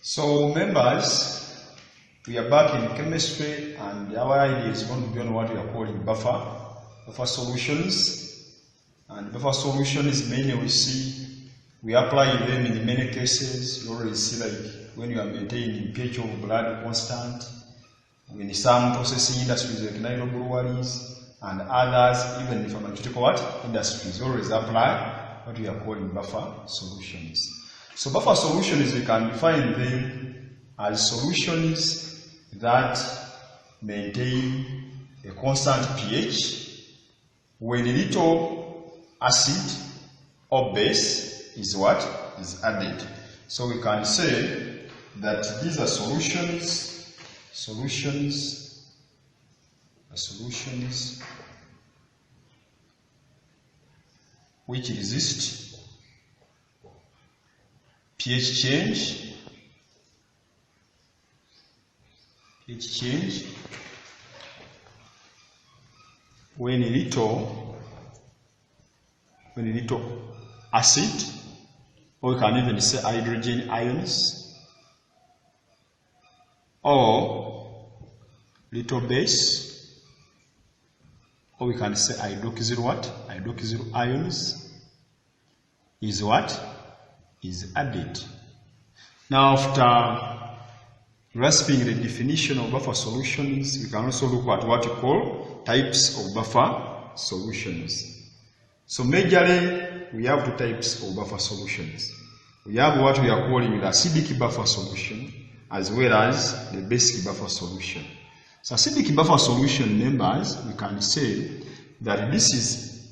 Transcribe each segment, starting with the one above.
So members, we are back in chemistry and our idea is going to be on what we are calling buffer solutions. And buffer solutions mainly we apply them in many cases. You already see like when you are maintaining pH of blood constant, in some processing industries like nylon breweries and others, even in pharmaceutical industries, always apply what we are calling buffer solutions. So buffer solutions, we can define them as solutions that maintain a constant pH when little acid or base is added. So we can say that these are solutions which resist pH change, when little acid, or we can even say hydrogen ions, or little base, or we can say hydroxyl ions is added. Now, after grasping the definition of buffer solutions, we can also look at what we call types of buffer solutions. So majorly, we have two types of buffer solutions. We have what we are calling the acidic buffer solution, as well as the basic buffer solution. So acidic buffer solution members, we can say that this is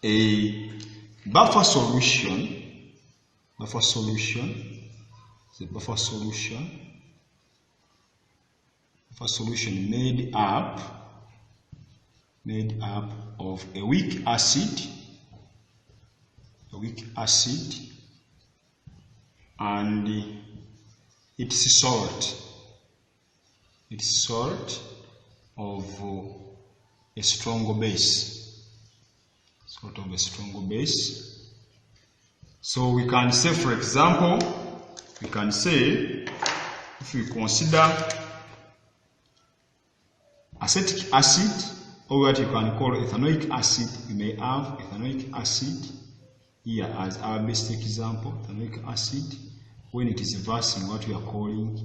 a buffer solution made up of a weak acid and its salt of a strong base. So we can say, for example, if we consider acetic acid, or what you can call ethanoic acid, we may have ethanoic acid here as our basic example, ethanoic acid, when it is reversing what we are calling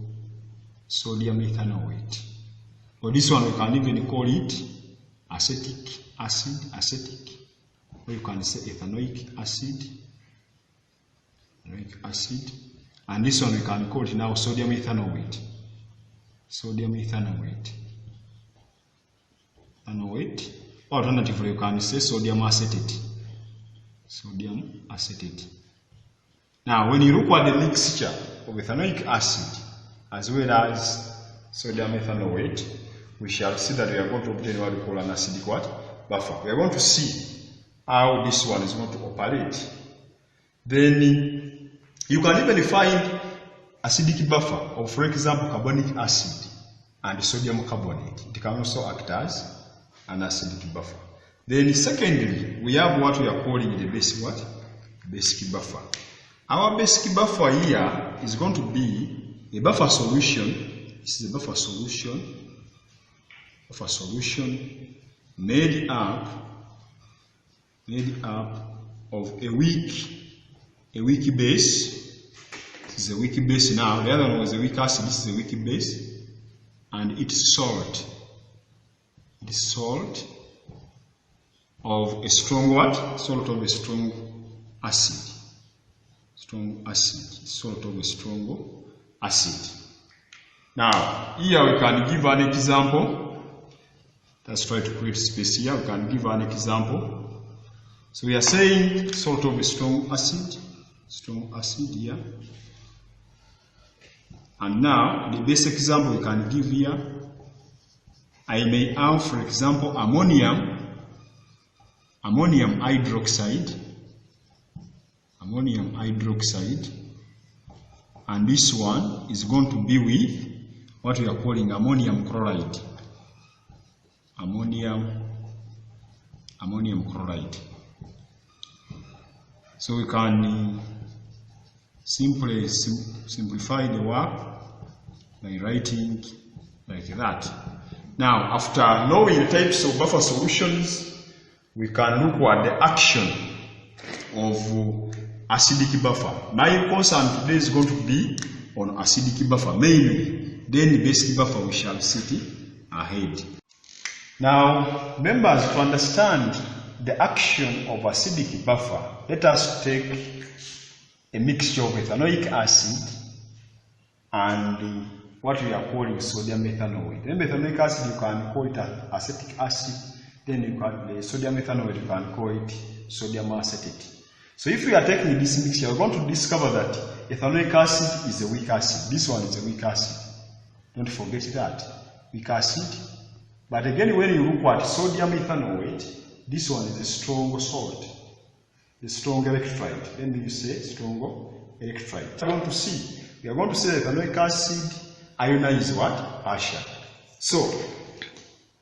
sodium ethanoate. Or this one we can even call it acetic acid, or you can say ethanoic acid, and this one we can call it now sodium ethanoate. Or alternatively you can say sodium acetate. Now when you look at the mixture of ethanoic acid as well as sodium ethanoate, we shall see that we are going to obtain what we call an acidic buffer. We are going to see how this one is going to operate. Then you can even find acidic buffer of, for example, carbonic acid and sodium carbonate. It can also act as an acidic buffer. Then secondly, we have what we are calling the basic buffer. Our basic buffer here is going to be a buffer solution. This is a buffer solution made up of a weak base. This is a weak base now. The other one was a weak acid. This is a weak base, and it's salt. It is salt of a strong salt of a strong acid. Salt of a strong acid. Now, here we can give an example. Let's try to create space here. We can give an example. So we are saying salt of a strong acid here. And now, the basic example we can give here, I may have, for example, ammonium hydroxide, and this one is going to be with what we are calling ammonium chloride. So we can simply simplify the work by writing like that. Now, after knowing the types of buffer solutions, we can look at the action of acidic buffer. My concern today is going to be on acidic buffer mainly. Then basic buffer we shall sit ahead. Now, members, to understand the action of acidic buffer, let us take a mixture of ethanoic acid and what we are calling sodium ethanoate. Then ethanoic acid you can call it acetic acid. Then you can, the sodium ethanoate you can call it sodium acetate. So if we are taking this mixture, we're going to discover that ethanoic acid is a weak acid. This one is a weak acid. Don't forget that. Weak acid. But again, when you look at sodium ethanoate, this one is a strong salt. A strong electrolyte. Then you say strong electrolyte. We are going to see. We are going to say that ethanoic acid ionizes what? Partial. So,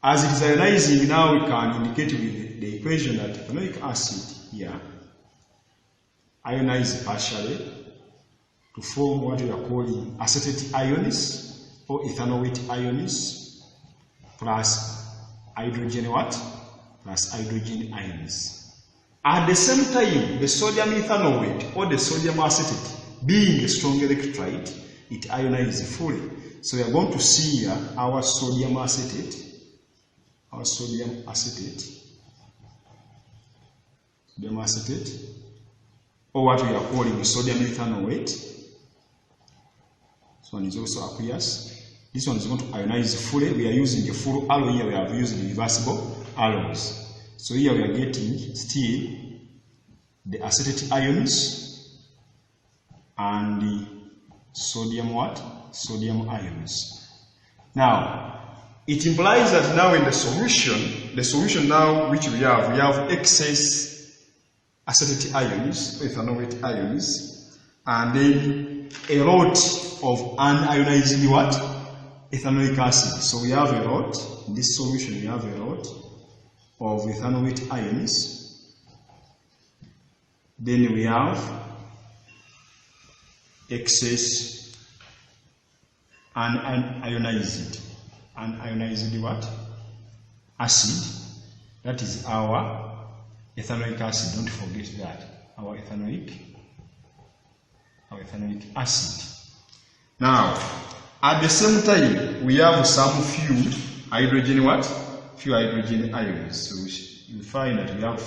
as it is ionizing, now we can indicate with the equation that ethanoic acid here ionizes partially to form what we are calling acetate ions or ethanoate ions plus hydrogen what? Plus hydrogen ions. At the same time, the sodium ethanoate or the sodium acetate, being a strong electrolyte, it ionizes fully. So we are going to see here our sodium acetate, or what we are calling sodium ethanoate. This one is also aqueous. This one is going to ionize fully. We are using the full alloy here. We have used reversible alloys. So here we are getting still the acetate ions and the sodium what? Sodium ions. Now, it implies that now in the solution now which we have excess acetate ions, ethanoate ions, and then a lot of unionized what? Ethanoic acid. So we have a lot, in this solution we have a lot of ethanoate ions. Then we have excess unionized what? Acid. That is our ethanoic acid. Don't forget that. Our ethanoic acid. Now, at the same time, we have some few hydrogen what? Few hydrogen ions. So you find that we have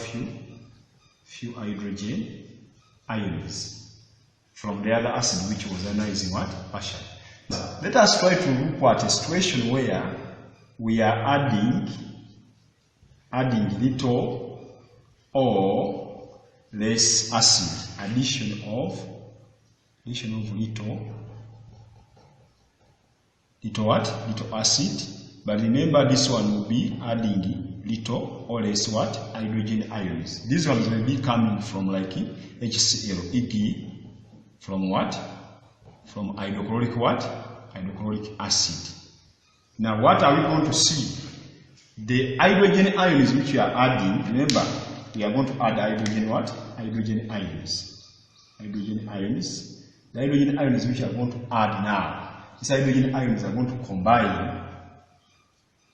few hydrogen ions from the other acid which was ionizing what? Partially. Now, let us try to look at a situation where we are adding little or less acid. Addition of little what? Little acid. But remember, this one will be adding little or less what? Hydrogen ions. These ones will be coming from like HCl, e.g. from what? From hydrochloric what? Hydrochloric acid. Now what are we going to see? The hydrogen ions which we are adding, remember, we are going to add hydrogen what? Hydrogen ions. Hydrogen ions. The hydrogen ions which we are going to add now. These hydrogen ions are going to combine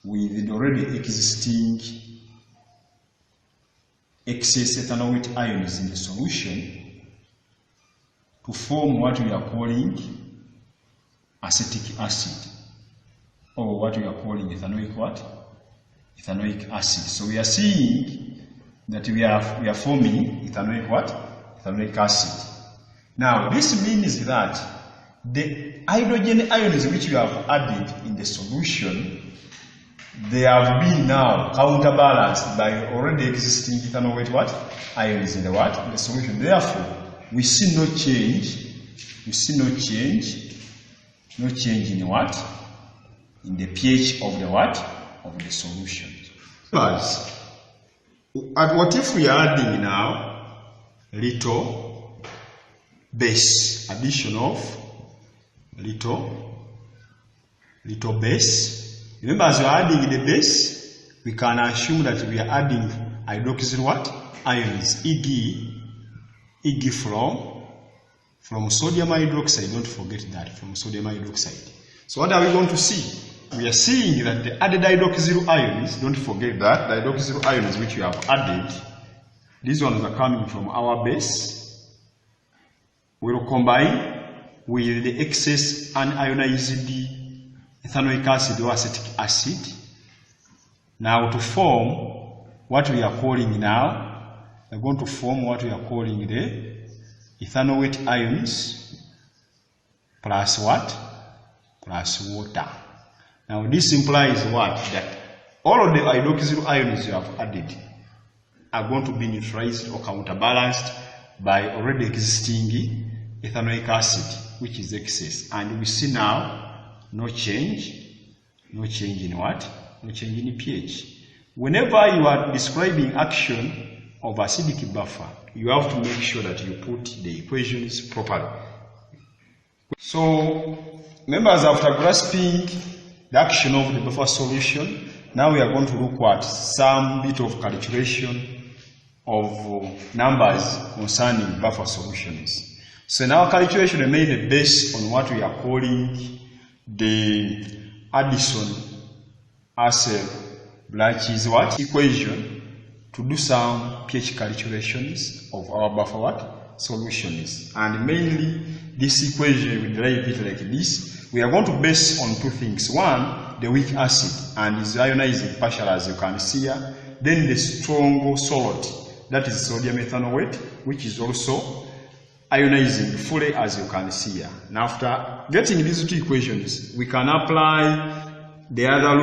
with the already existing excess ethanoate ions in the solution to form what we are calling acetic acid, or what we are calling ethanoic what? Ethanoic acid. So we are seeing that we are forming ethanoic what? Ethanoic acid. Now this means that the hydrogen ions which we have added in the solution, they have been now counterbalanced by already existing ethanoate what? Ions in the what? In the solution. Therefore, we see no change. We see no change in what? In the pH of the what? Of the solution. But what if we are adding now little base, addition of little base. Remember, as we are adding the base, we can assume that we are adding hydroxyl what? Ions, e.g. from sodium hydroxide. Don't forget that, from sodium hydroxide. So what are we going to see? We are seeing that the added hydroxyl ions, don't forget that, the hydroxyl ions which we have added, these ones are coming from our base, will combine with the excess unionized ethanoic acid or acetic acid, now to form what we are calling now, we're going to form what we are calling the ethanoate ions plus what? Plus water. Now this implies what? That all of the hydroxyl ions you have added are going to be neutralized or counterbalanced by already existing ethanoic acid, which is excess. And we see now no change in what? No change in pH. Whenever you are describing action of acidic buffer, you have to make sure that you put the equations properly. So, members, after grasping the action of the buffer solution, now we are going to look at some bit of calculation of numbers concerning buffer solutions. So in our calculation, we made it based on what we are calling the Addison-Asser-Blach's what? Equation to do some pH calculations of our buffer what? Solutions. And mainly this equation, we derive it like this. We are going to base on two things. One, the weak acid and is ionizing partial, as you can see here. Then the strong solid, that is sodium ethanoate, which is also ionizing fully, as you can see here. Now after getting these two equations, we can apply the other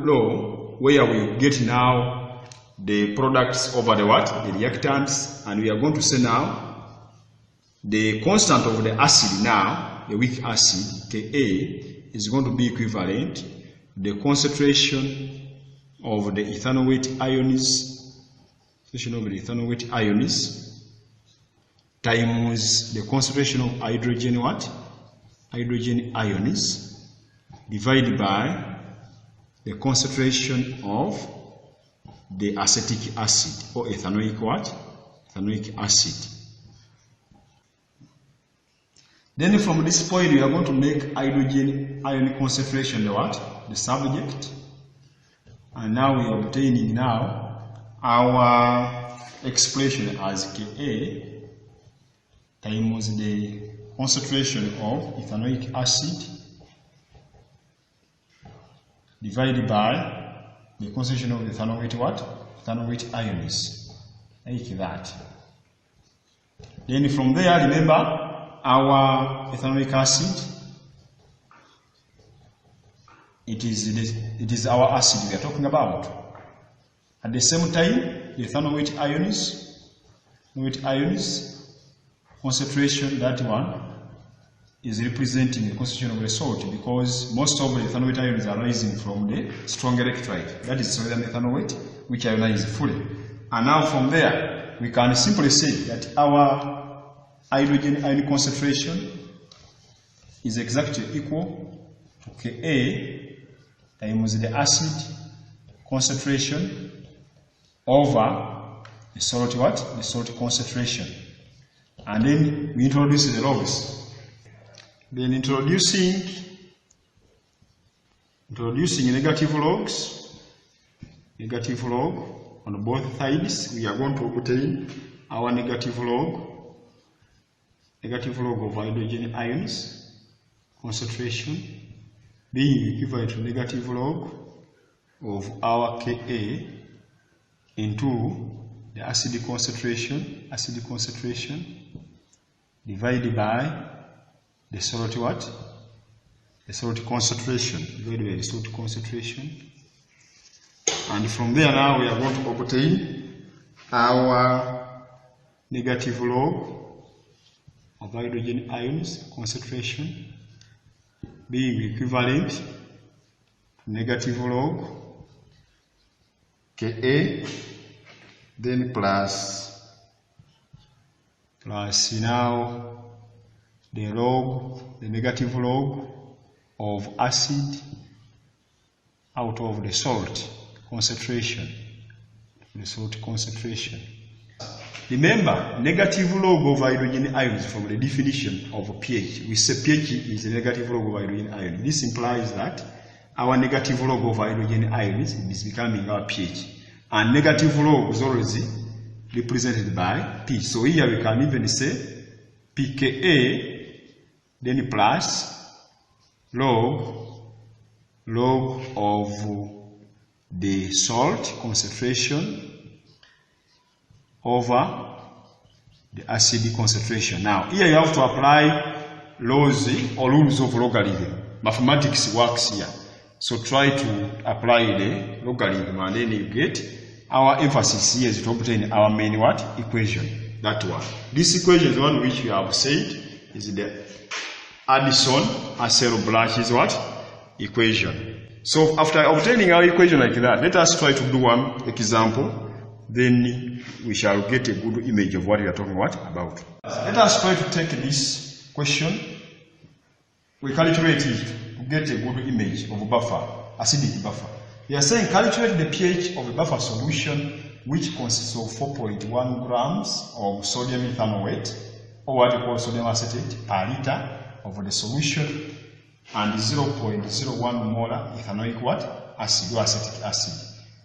law where we get now the products over the what? The reactants, and we are going to say now the constant of the acid now, the weak acid, Ka, is going to be equivalent to the concentration of the ethanoate ions, times the concentration of hydrogen what? Hydrogen ions divided by the concentration of the acetic acid or ethanoic what? Ethanoic acid. Then from this point we are going to make hydrogen ion concentration the what? The subject. And now we are obtaining now our expression as Ka times the concentration of ethanoic acid divided by the concentration of ethanoate what? Ethanoate ions. Like that. Then from there, remember, our ethanoic acid, it is our acid we are talking about. At the same time, the ethanoate ions, concentration, that one, is representing the concentration of the salt, because most of the ethanoate ions are rising from the strong electrolyte, that is sodium ethanoate, which ionizes fully. And now from there, we can simply say that our hydrogen ion concentration is exactly equal to Ka times the acid concentration over the salt what? The salt concentration. And then we introduce the logs. Then introducing negative log on both sides, we are going to obtain our negative log of hydrogen ions concentration being equivalent to negative log of our Ka into the acid concentration divided by the salt what? The salt concentration divided by the salt concentration. And from there now we are going to obtain our negative log of hydrogen ions concentration being equivalent to negative log Ka, then plus now the negative log of acid out of the salt concentration, Remember, negative log of hydrogen ions from the definition of pH. We say pH is a negative log of hydrogen ion. This implies that our negative log of hydrogen ions is becoming our pH. And negative log is always represented by P. So here we can even say pKa, then plus log of the salt concentration over the acid concentration. Now, here you have to apply laws or rules of logarithm. Mathematics works here. So try to apply the logarithm and then you get our emphasis here is to obtain our main what? Equation. That one. This equation is one which we have said is the Addison-Hassell-Blasch is what? Equation. So after obtaining our equation like that, let us try to do one example. Then we shall get a good image of what we are talking about. Let us try to take this question. We calculate it to get a good image of a buffer, acidic buffer. We are saying calculate the pH of a buffer solution which consists of 4.1 grams of sodium ethanoate, or what we call sodium acetate, per liter of the solution, and 0.01 molar ethanoic what? Acid or acetic acid.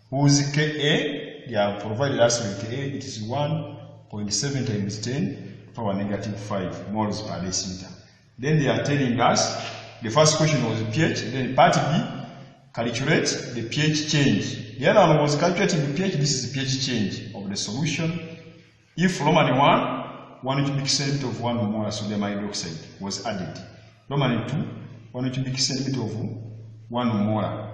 Whose Ka, they have provided us with Ka, it is 1.7 times 10 power negative 5 moles per deciliter. Then they are telling us, the first question was pH, then part B, calculate the pH change. The other one was calculating the pH, this is the pH change of the solution. If Roman 1 cubic centimeter of 1 molar sodium hydroxide was added. Roman 2, 1 cubic centimeter of 1 molar